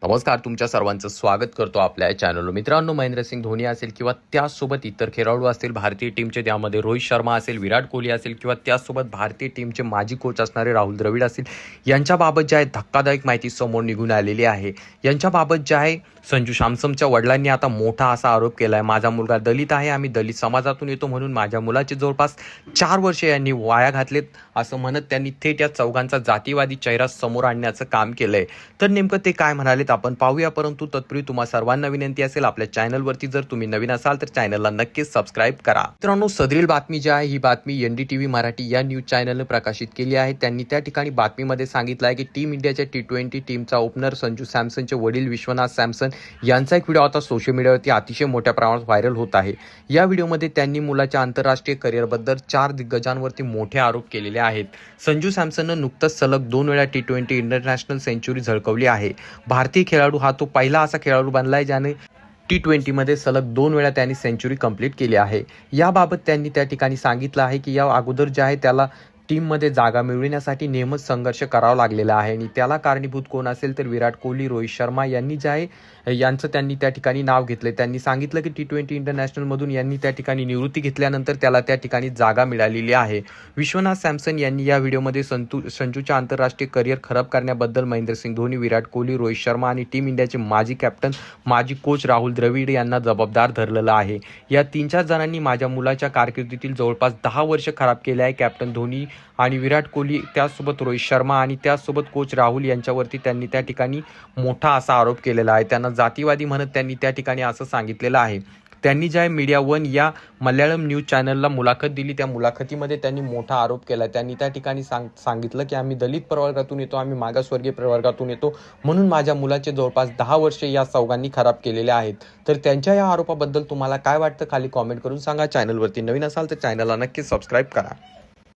नमस्कार, तुमच्या सर्वांचं स्वागत करतो आपल्या चॅनलवर. मित्रांनो, महेंद्रसिंग धोनी असेल किंवा त्याचसोबत इतर खेळाडू असतील भारतीय टीमचे, त्यामध्ये रोहित शर्मा असेल, विराट कोहली असेल किंवा त्याचसोबत भारतीय टीमचे माजी कोच असणारे राहुल द्रविड असतील, यांच्याबाबत जे आहे धक्कादायक माहिती समोर निघून आलेली आहे. यांच्याबाबत जे आहे संजू सॅमसनच्या वडिलांनी आता मोठा असा आरोप केला आहे. माझा मुलगा दलित आहे, आम्ही दलित समाजातून येतो, म्हणून माझ्या मुलाचे जवळपास 4 वर्षे यांनी वाया घातलेत, असं म्हणत त्यांनी थेट या चौघांचा जातीवादी चेहरा समोर आणण्याचं काम केलंय. तर नेमकं ते काय म्हणालेत आपण पाहूया. परंतु तत्पूर्वी तुम्हा सर्वांना विनंती असेल, आपल्या चॅनलवरती जर तुम्ही नवीन असाल तर चॅनलला नक्कीच सबस्क्राईब करा. मित्रांनो, सदरील बातमी जी आहे ही बातमी NDTV मराठी या न्यूज चॅनलने प्रकाशित केली आहे. त्यांनी त्या ठिकाणी बातमीमध्ये सांगितलं आहे की टीम इंडियाच्या T20 टीमचा ओपनर संजू सॅमसनचे वडील विश्वनाथ सॅमसन यांचा एक व्हिडिओ आता सोशल मीडियावरती अतिशय मोठ्या प्रमाणात व्हायरल होत आहे. या व्हिडिओमध्ये त्यांनी मुलाच्या आंतरराष्ट्रीय करिअरबद्दल 4 दिग्गजांवरती मोठे आरोप केलेले आहेत. संजू सॅमसननं नुकतंच सलग 2 वेळा T20 इंटरनॅशनल सेंचुरी झळकवली आहे. भारतीय खेळाडू हा तो पहिला असा खेळाडू बनलाय ज्याने T20 मध्ये सलग 2 वेळा त्यांनी सेंचुरी कंप्लीट केली आहे. याबाबत त्यांनी त्या ठिकाणी सांगितलं आहे की या अगोदर जे आहे त्याला टीममध्ये जागा मिळविण्यासाठी नेहमीच संघर्ष करावा लागलेला आहे आणि त्याला कारणीभूत कोण असेल तर विराट कोहली, रोहित शर्मा यांनी जे आहे यांचं त्यांनी त्या ठिकाणी नाव घेतले. त्यांनी सांगितलं की T20 इंटरनॅशनलमधून यांनी त्या ठिकाणी निवृत्ती घेतल्यानंतर त्याला त्या ठिकाणी जागा मिळालेली आहे. विश्वनाथ सॅमसन यांनी या व्हिडिओमध्ये संजूच्या आंतरराष्ट्रीय करिअर खराब करण्याबद्दल महेंद्रसिंग धोनी, विराट कोहली, रोहित शर्मा आणि टीम इंडियाचे माजी कॅप्टन, माजी कोच राहुल द्रविड यांना जबाबदार धरलेलं आहे. या 3-4 जणांनी माझ्या मुलाच्या कारकिर्दीतील जवळपास 10 वर्ष खराब केले आहे. कॅप्टन धोनी आणि विराट कोहली, त्याचसोबत रोहित शर्मा आणि त्याचसोबत कोच राहुल यांच्यावरती त्यांनी त्या ठिकाणी मोठा असा आरोप केलेला आहे. त्यांना जातीवादी म्हणत त्यांनी त्या ठिकाणी असं सांगितलेलं आहे. त्यांनी ज्या मीडिया वन या मल्याळम न्यूज चॅनलला मुलाखत दिली, त्या मुलाखतीमध्ये त्यांनी मोठा आरोप केला. त्यांनी त्या ठिकाणी सांगितलं की आम्ही दलित प्रवर्गातून येतो, आम्ही मागासवर्गीय प्रवर्गातून येतो, म्हणून माझ्या मुलाचे जवळपास 10 वर्षे या चौघांनी खराब केलेले आहेत. तर त्यांच्या या आरोपाबद्दल तुम्हाला काय वाटतं खाली कॉमेंट करून सांगा. चॅनलवरती नवीन असाल तर चॅनलला नक्की सबस्क्राईब करा.